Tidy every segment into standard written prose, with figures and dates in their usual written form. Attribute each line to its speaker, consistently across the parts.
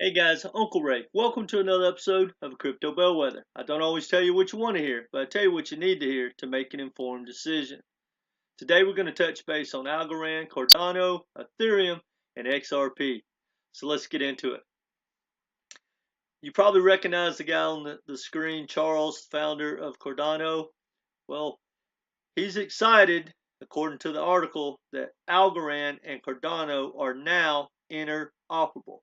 Speaker 1: Hey guys, Uncle Ray. Welcome to another episode of Crypto Bellwether. I don't always tell you what you want to hear, but I tell you what you need to hear to make an informed decision. Today we're going to touch base on Algorand, Cardano, Ethereum, and XRP. So let's get into it. You probably recognize the guy on the screen, Charles, founder of Cardano. Well, he's excited, according to the article, that Algorand and Cardano are now interoperable.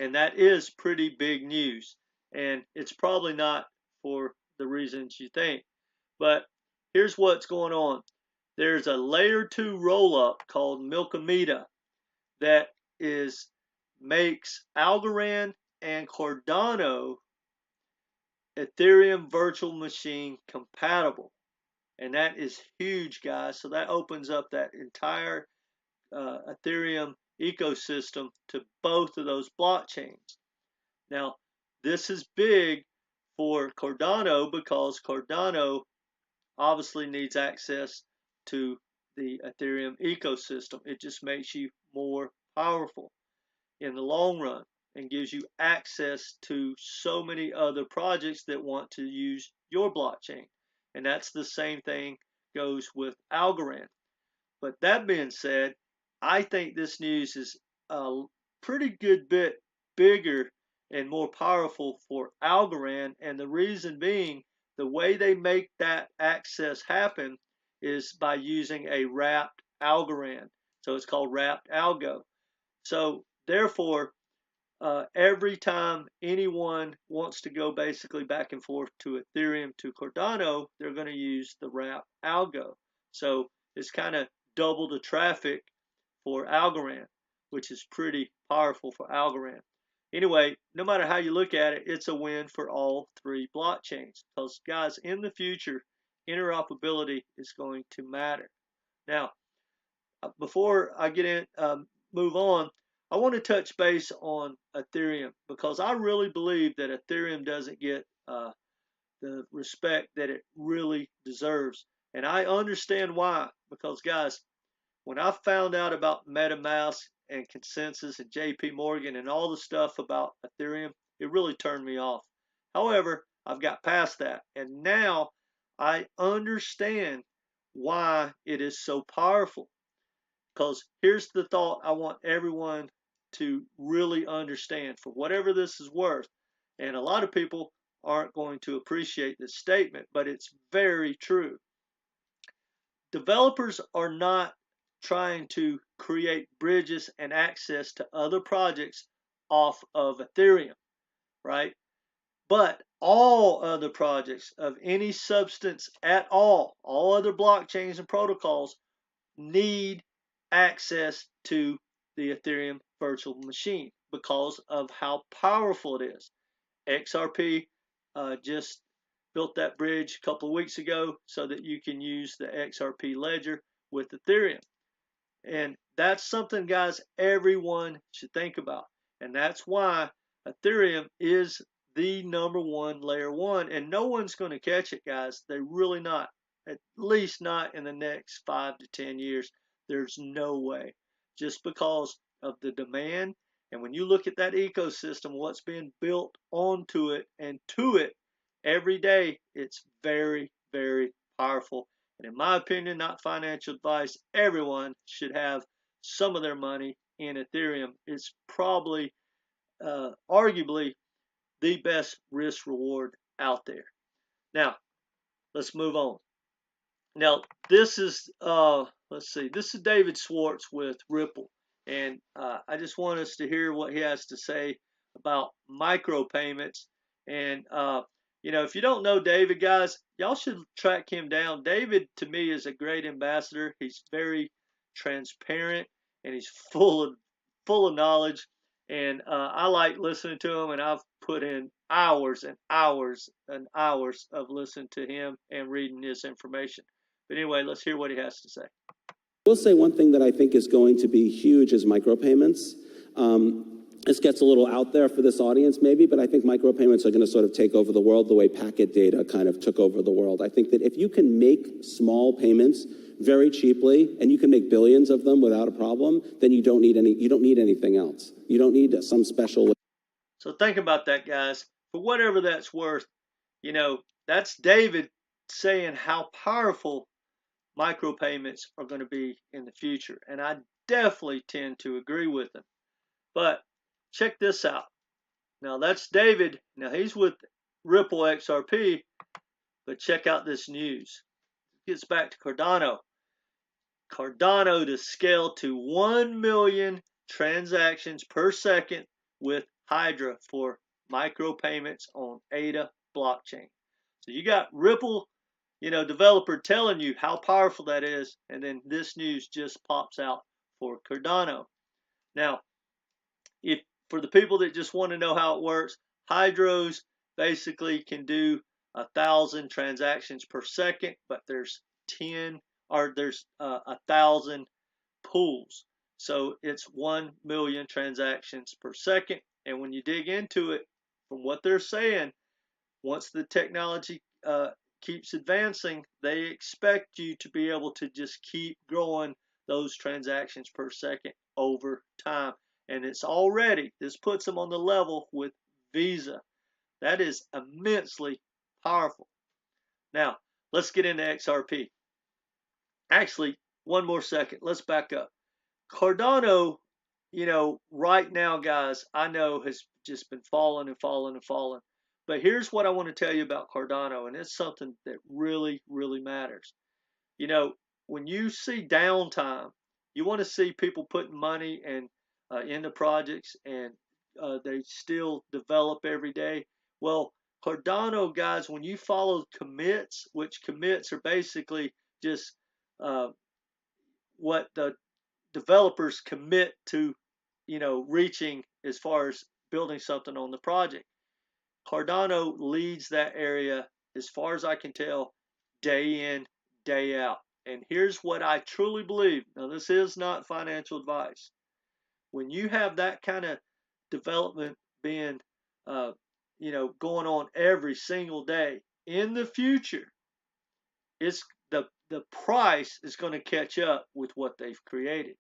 Speaker 1: And that is pretty big news. And it's probably not for the reasons you think. But here's what's going on. There's a layer 2 rollup called Milkamita that makes Algorand and Cardano Ethereum virtual machine compatible. And that is huge, guys. So that opens up that entire Ethereum ecosystem to both of those blockchains. Now, this is big for Cardano because Cardano obviously needs access to the Ethereum ecosystem. It just makes you more powerful in the long run and gives you access to so many other projects that want to use your blockchain. And that's the same thing goes with Algorand. But that being said, I think this news is a pretty good bit bigger and more powerful for Algorand. And the reason being, the way they make that access happen is by using a wrapped Algorand. So it's called wrapped algo. So therefore, every time anyone wants to go basically back and forth to Ethereum to Cardano, they're going to use the wrapped algo. So it's kind of double the traffic for Algorand, which is pretty powerful for Algorand. Anyway, no matter how you look at it, it's a win for all three blockchains because, guys, in the future, interoperability is going to matter. Now, before I move on, I want to touch base on Ethereum because I really believe that Ethereum doesn't get the respect that it really deserves. And I understand why. Because, guys, when I found out about MetaMask and Consensus and JP Morgan and all the stuff about Ethereum, it really turned me off. However, I've got past that. And now I understand why it is so powerful. Because here's the thought I want everyone to really understand for whatever this is worth. And a lot of people aren't going to appreciate this statement, but it's very true. Developers are not trying to create bridges and access to other projects off of Ethereum, right? But all other projects of any substance at all other blockchains and protocols need access to the Ethereum virtual machine because of how powerful it is. XRP just built that bridge a couple of weeks ago so that you can use the XRP ledger with Ethereum. And that's something, guys, everyone should think about. And that's why Ethereum is the number one layer one. And no one's going to catch it, guys. They're really not. At least not in the next 5 to 10 years. There's no way. Just because of the demand. And when you look at that ecosystem, what's being built onto it and to it every day, it's very, very powerful. And in my opinion, not financial advice, everyone should have some of their money in Ethereum. It's probably, arguably, the best risk reward out there. Now, let's move on. Now, this is, this is David Schwartz with Ripple. And I just want us to hear what he has to say about micropayments. And, if you don't know David, guys, y'all should track him down. David, to me, is a great ambassador. He's very transparent and he's full of knowledge. And I like listening to him, and I've put in hours and hours and hours of listening to him and reading his information. But anyway, let's hear what he has to say.
Speaker 2: I will say one thing that I think is going to be huge is micropayments. This gets a little out there for this audience maybe, but I think micropayments are going to sort of take over the world the way packet data kind of took over the world. I think that if you can make small payments very cheaply and you can make billions of them without a problem, then you don't need anything else. You don't need some special
Speaker 1: So think about that, guys. For whatever that's worth, you know, that's David saying how powerful micropayments are going to be in the future. And I definitely tend to agree with him. But check this out. Now that's David. Now he's with Ripple XRP, but check out this news. It gets back to Cardano. Cardano to scale to 1 million transactions per second with Hydra for micropayments on ADA blockchain. So you got Ripple, developer telling you how powerful that is, and then this news just pops out for Cardano. Now, if for the people that just want to know how it works, Hydros basically can do 1,000 transactions per second, but there's 1,000 pools. So it's 1 million transactions per second. And when you dig into it, from what they're saying, once the technology keeps advancing, they expect you to be able to just keep growing those transactions per second over time. And this puts them on the level with Visa. That is immensely powerful. Now, let's get into XRP. Actually, one more second. Let's back up. Cardano, right now, guys, I know has just been falling and falling and falling. But here's what I want to tell you about Cardano, and it's something that really, really matters. When you see downtime, you want to see people putting money into projects, and they still develop every day. Well, Cardano, guys, when you follow commits, which commits are basically just what the developers commit to, reaching as far as building something on the project. Cardano leads that area, as far as I can tell, day in, day out. And here's what I truly believe. Now, this is not financial advice. When you have that kind of development being, going on every single day in the future, it's the price is going to catch up with what they've created.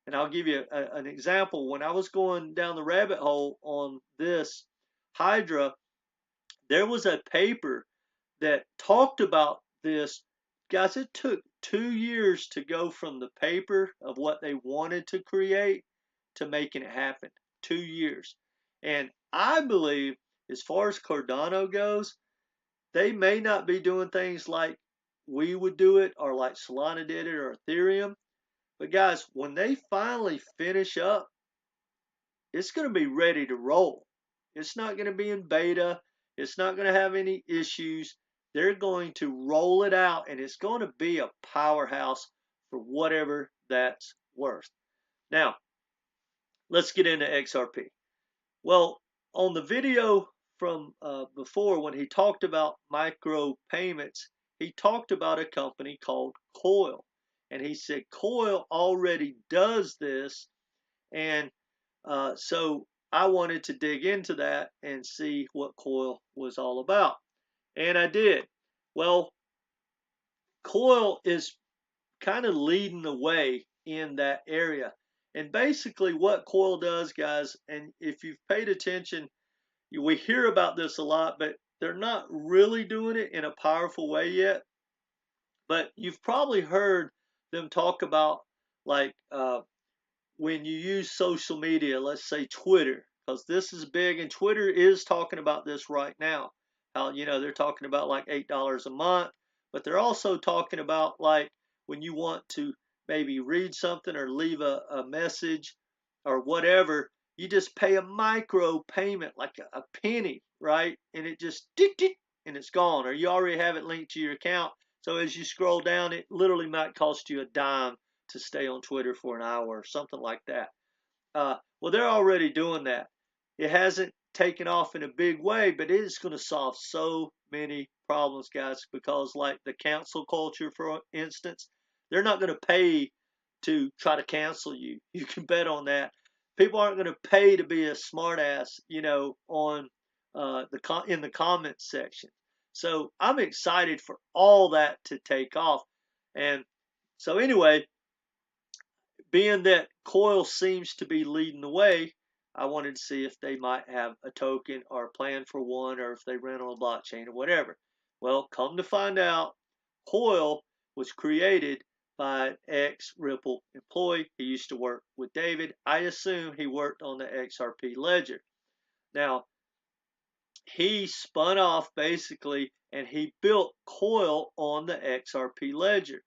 Speaker 1: And I'll give you an example. When I was going down the rabbit hole on this Hydra, there was a paper that talked about this. Guys, it took 2 years to go from the paper of what they wanted to create to making it happen. 2 years. And I believe, as far as Cardano goes, they may not be doing things like we would do it, or like Solana did it, or Ethereum. But guys, when they finally finish up, it's going to be ready to roll. It's not going to be in beta. It's not going to have any issues. They're going to roll it out, and it's going to be a powerhouse for whatever that's worth. Now, let's get into XRP. Well, on the video from before, when he talked about micro payments, he talked about a company called Coil. And he said Coil already does this. And so I wanted to dig into that and see what Coil was all about. And I did. Well, Coil is kind of leading the way in that area. And basically what Coil does, guys, and if you've paid attention, we hear about this a lot, but they're not really doing it in a powerful way yet. But you've probably heard them talk about, like, when you use social media, let's say Twitter, because this is big, and Twitter is talking about this right now. How, they're talking about like $8 a month, but they're also talking about, like, when you want to maybe read something or leave a message or whatever, you just pay a micro payment, like a penny, right? And it just tick, tick, and it's gone, or you already have it linked to your account. So as you scroll down, it literally might cost you a dime to stay on Twitter for an hour or something like that. Well, they're already doing that. It hasn't taken off in a big way, but it is going to solve so many problems, guys, because like the cancel culture, for instance, they're not going to pay to try to cancel you. You can bet on that. People aren't going to pay to be a smartass, on in the comments section. So I'm excited for all that to take off. And so anyway, being that Coil seems to be leading the way, I wanted to see if they might have a token or a plan for one, or if they ran on a blockchain or whatever. Well, come to find out, Coil was created by an ex-Ripple employee. He used to work with David. I assume he worked on the XRP ledger. Now, he spun off basically and he built Coil on the XRP ledger.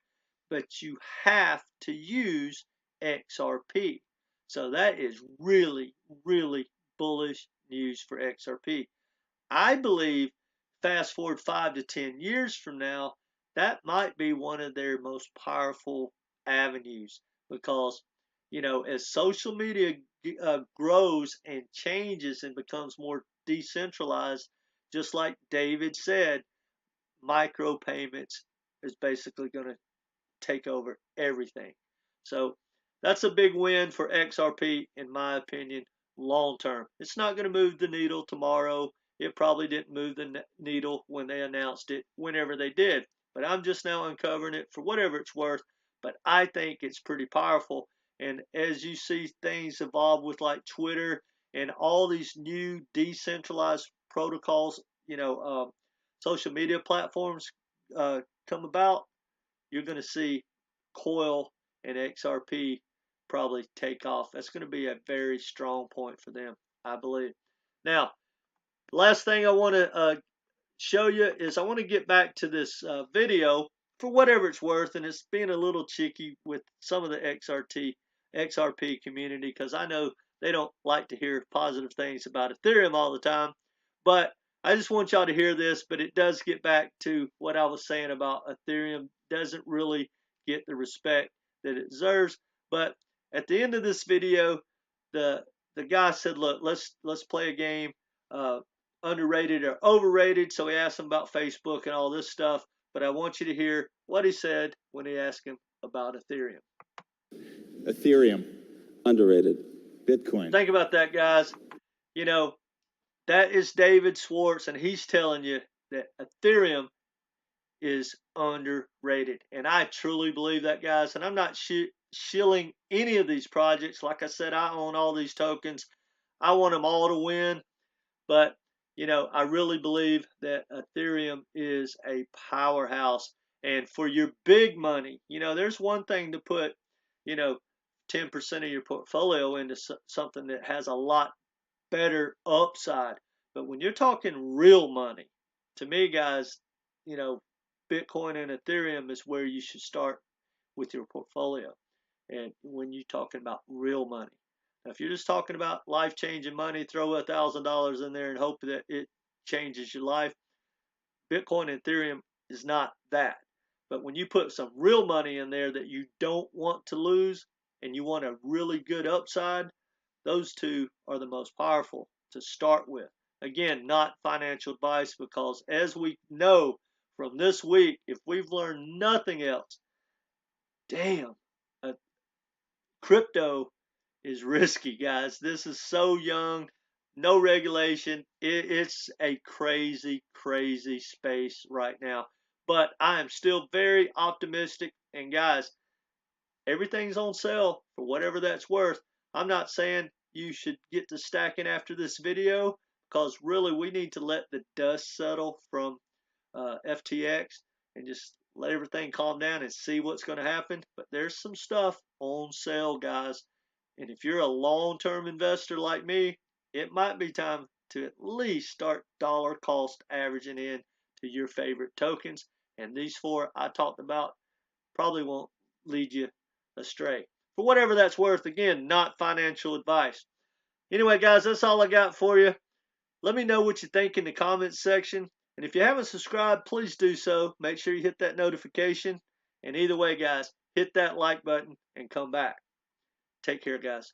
Speaker 1: But you have to use XRP. So that is really, really bullish news for XRP. I believe fast forward 5 to 10 years from now, that might be one of their most powerful avenues, because, as social media grows and changes and becomes more decentralized, just like David said, micropayments is basically going to take over everything. So that's a big win for XRP, in my opinion, long term. It's not going to move the needle tomorrow. It probably didn't move the needle when they announced it, whenever they did. But I'm just now uncovering it for whatever it's worth. But I think it's pretty powerful. And as you see things evolve with like Twitter and all these new decentralized protocols, social media platforms come about, you're going to see Coil and XRP probably take off. That's going to be a very strong point for them, I believe. Now, last thing I want to show you is I want to get back to this video for whatever it's worth, and it's being a little cheeky with some of the XRP community, because I know they don't like to hear positive things about Ethereum all the time. But I just want y'all to hear this, but it does get back to what I was saying about Ethereum doesn't really get the respect that it deserves. But at the end of this video, the guy said, "Look, let's play a game. Underrated or overrated." So he asked him about Facebook and all this stuff. But I want you to hear what he said when he asked him about Ethereum.
Speaker 3: Ethereum.
Speaker 2: Underrated.
Speaker 3: Bitcoin.
Speaker 1: Think about that, guys. That is David Schwartz, and he's telling you that Ethereum is underrated. And I truly believe that, guys. And I'm not shilling any of these projects. Like I said, I own all these tokens. I want them all to win. But, I really believe that Ethereum is a powerhouse. And for your big money, there's one thing to put, 10% of your portfolio into something that has a lot better upside. But when you're talking real money, to me, guys, Bitcoin and Ethereum is where you should start with your portfolio. And when you're talking about real money, now, if you're just talking about life-changing money, throw $1,000 in there and hope that it changes your life. Bitcoin and Ethereum is not that. But when you put some real money in there that you don't want to lose and you want a really good upside, those two are the most powerful to start with. Again, not financial advice, because as we know from this week, if we've learned nothing else, damn, crypto is risky, guys. This is so young, no regulation. It's a crazy, crazy space right now. But I am still very optimistic. And guys, everything's on sale for whatever that's worth. I'm not saying you should get to stacking after this video, because really we need to let the dust settle from FTX and just let everything calm down and see what's going to happen. But there's some stuff on sale, guys. And if you're a long-term investor like me, it might be time to at least start dollar cost averaging in to your favorite tokens. And these four I talked about probably won't lead you astray. For whatever that's worth, again, not financial advice. Anyway, guys, that's all I got for you. Let me know what you think in the comments section. And if you haven't subscribed, please do so. Make sure you hit that notification. And either way, guys, hit that like button and come back. Take care, guys.